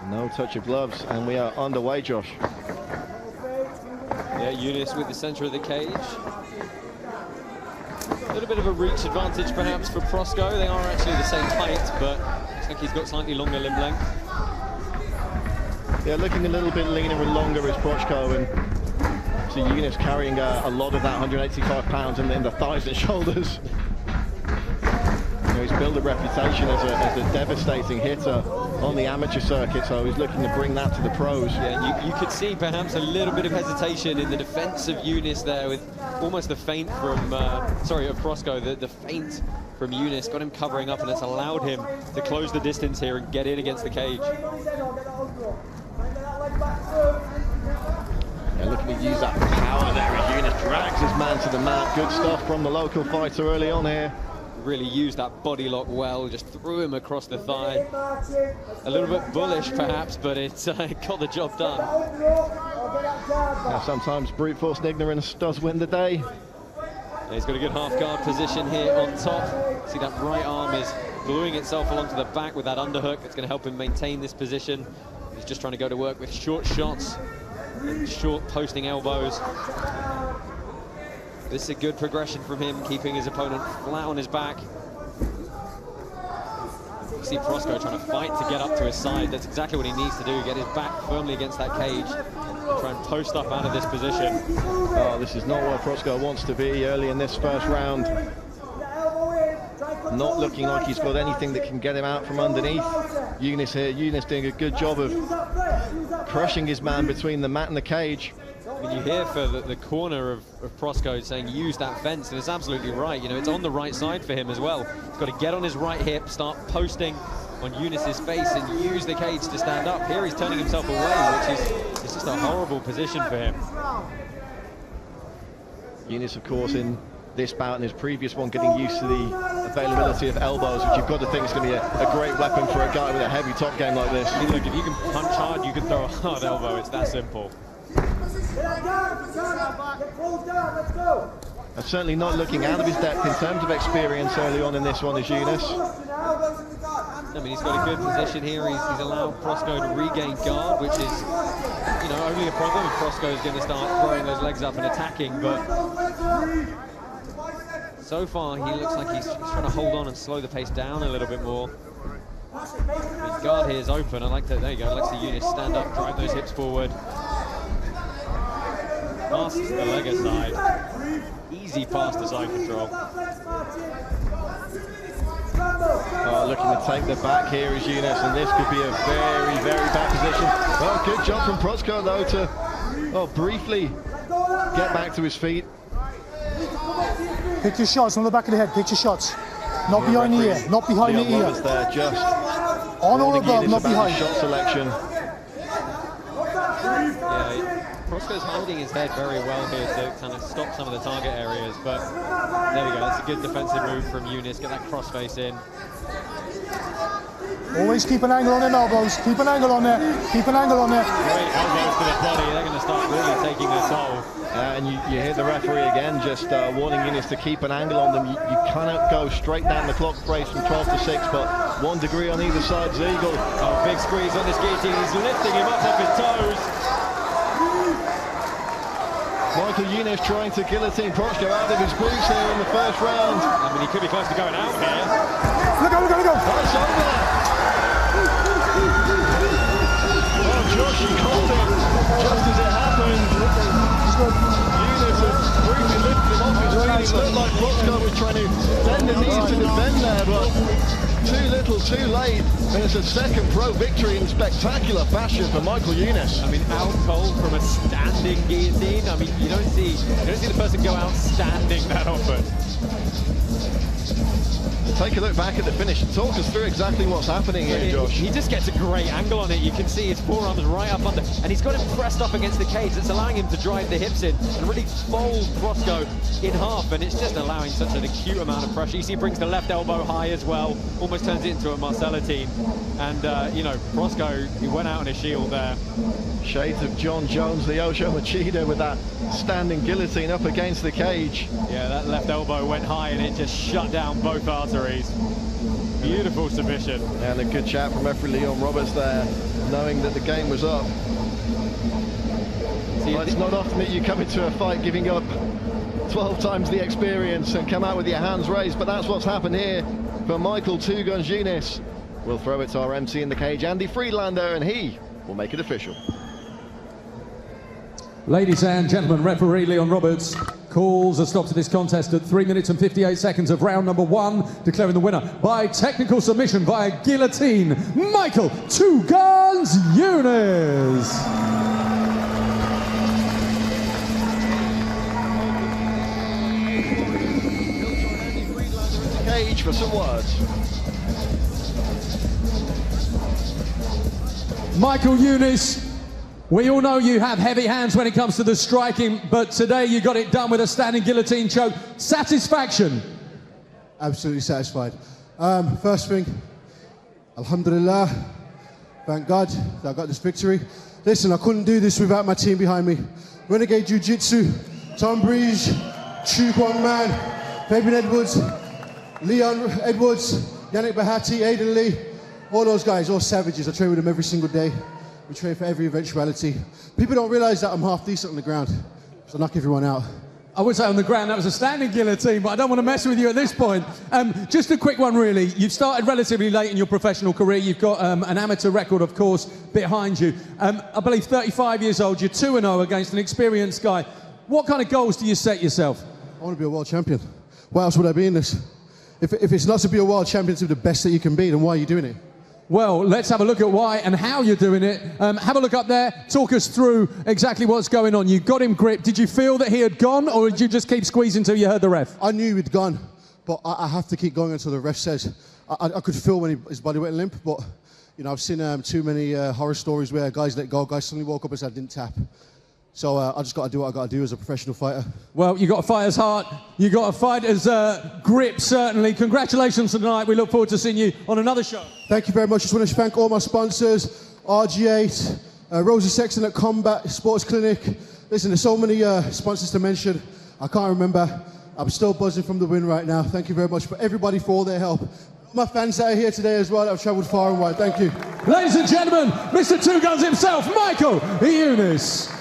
No touch of gloves, and we are underway, Josh. Yeah, Younis with the centre of the cage. A little bit of a reach advantage perhaps for Prostko. They are actually the same height, but looks like he's got slightly longer limb length. Yeah, looking a little bit leaner and longer is Prostko, and so Younis carrying a lot of that 185 pounds in the thighs and shoulders. You know, he's built a reputation as a devastating hitter on the amateur circuit, so he's looking to bring that to the pros. Yeah, you could see perhaps a little bit of hesitation in the defense of Younis there, with almost the feint from, of Prostko, the feint from Younis got him covering up, and it's allowed him to close the distance here and get in against the cage. Yeah, looking to use that power there as Younis drags his man to the mat. Good stuff from the local fighter early on here. Really used that body lock well, just threw him across the thigh. A little bit bullish perhaps, but it got the job done. Now, sometimes brute force and ignorance does win the day. Yeah, he's got a good half guard position here on top. See that right arm is gluing itself along to the back with that underhook. That's going to help him maintain this position. He's just trying to go to work with short shots and short posting elbows. This is a good progression from him, keeping his opponent flat on his back. You see Prostko trying to fight to get up to his side. That's exactly what he needs to do, get his back firmly against that cage, try and post up out of this position. Oh, this is not where Prostko wants to be early in this first round. Not looking like he's got anything that can get him out from underneath. Younis here, Younis doing a good job of crushing his man between the mat and the cage. I mean, you hear for the corner of Prostko saying use that fence, and it's absolutely right. You know, it's on the right side for him as well. He's got to get on his right hip, start posting on Younis's face, and use the cage to stand up. Here he's turning himself away, which is it's just a horrible position for him. Younis, of course, in this bout and his previous one, getting used to the availability of elbows, which you've got to think is going to be a great weapon for a guy with a heavy top game like this. I mean, look, if you can punch hard, you can throw a hard elbow. It's that simple. And certainly not looking out of his depth in terms of experience early on in this one is Younis. I mean, he's got a good position here. He's allowed Prostko to regain guard, which is, you know, only a problem if Prostko is going to start throwing those legs up and attacking. But so far, he looks like he's trying to hold on and slow the pace down a little bit more. His guard here is open. I like that. There you go. I like to see Younis stand up, drive those hips forward. Pass to the leg aside. Easy pass to side control. Oh, looking to take the back here is Younis, and this could be a very, very bad position. Well, good job from Prostko, though, to briefly get back to his feet. Pick your shots on the back of the head. Pick your shots. Not behind the ear. Not behind the ear. There, just on or above, not behind. Shot selection. Yeah, Prostko's holding his head very well here to kind of stop some of the target areas, but there we go. That's a good defensive move from Younis. Get that crossface in. Always keep an angle on them elbows. Keep an angle on there. Keep an angle on there. Great elbows to the body. They're going to start really taking their toll. And you hear the referee again just warning Younis to keep an angle on them. You cannot go straight down the clock brace from 12 to 6, but 1 degree on either side's eagle. Oh, big squeeze on this guillotine. He's lifting him up off his toes. Michael Younis trying to guillotine Prostko out of his boots here in the first round. I mean, he could be close to going out here. Look go, look go, look go. That's over. Oh, Josh, he called it just as it happened. Younis had briefly lifted him off his feet. It looked like Prostko was trying to bend the knees to defend there, but too little, too late. And it's a second pro victory in spectacular fashion for Michael Younis. I mean, out cold from a standing guillotine. I mean, you don't see the person go out standing that often. Take a look back at the finish. Talk us through exactly what's happening here, Josh. He just gets a great angle on it. You can see his forearms right up under, and he's got him pressed up against the cage. It's allowing him to drive the hips in and really fold Prostko in half, and it's just allowing such an acute amount of pressure. You see he brings the left elbow high as well, almost turns it into a Marcellitine. And, you know, Prostko, he went out on his shield there. Shades of John Jones, the Osho Machida, with that standing guillotine up against the cage. Yeah, that left elbow went high and it just shut down both both arteries. Beautiful submission. And a good chat from referee Leon Roberts there, knowing that the game was up. Well, it's not often that you come into a fight giving up 12 times the experience and come out with your hands raised, but that's what's happened here for Michael Two Guns Younis. We'll throw it to our MC in the cage, Andy Friedlander, and he will make it official. Ladies and gentlemen, referee Leon Roberts calls a stop to this contest at 3 minutes and 58 seconds of round number 1, declaring the winner by technical submission via guillotine, Michael Two Guns Younis. Cage for some words. Michael Younis, we all know you have heavy hands when it comes to the striking, but today you got it done with a standing guillotine choke. Satisfaction? Absolutely satisfied. First thing, alhamdulillah, thank God that I got this victory. Listen, I couldn't do this without my team behind me. Renegade Jiu-Jitsu, Tom Breeze, Chu Kwong Man, Fabian Edwards, Leon Edwards, Yannick Bahati, Aidan Lee, all those guys, all savages. I train with them every single day. We train for every eventuality. People don't realise that I'm half decent on the ground, so I knock everyone out. I would say on the ground that was a standing guillotine, but I don't want to mess with you at this point. Just a quick one, really. You've started relatively late in your professional career. You've got an amateur record, of course, behind you. I believe 35 years old. You're 2-0 against an experienced guy. What kind of goals do you set yourself? I want to be a world champion. Why else would I be in this? If it's not to be a world champion, to be the best that you can be, then why are you doing it? Well, let's have a look at why and how you're doing it. Have a look up there. Talk us through exactly what's going on. You got him gripped. Did you feel that he had gone, or did you just keep squeezing until you heard the ref? I knew he'd gone, but I have to keep going until the ref says. I could feel when his body went limp, but you know, I've seen too many horror stories where guys let go, guys suddenly woke up and said I didn't tap. So I just got to do what I got to do as a professional fighter. Well, you got to fight as heart. You got to fight as grip, certainly. Congratulations tonight. We look forward to seeing you on another show. Thank you very much. Just want to thank all my sponsors, RG8, Rosie Sexton at Combat Sports Clinic. Listen, there's so many sponsors to mention. I can't remember. I'm still buzzing from the win right now. Thank you very much for everybody for all their help. My fans that are here today as well. I've travelled far and wide. Thank you. Ladies and gentlemen, Mr. Two Guns himself, Michael Younis.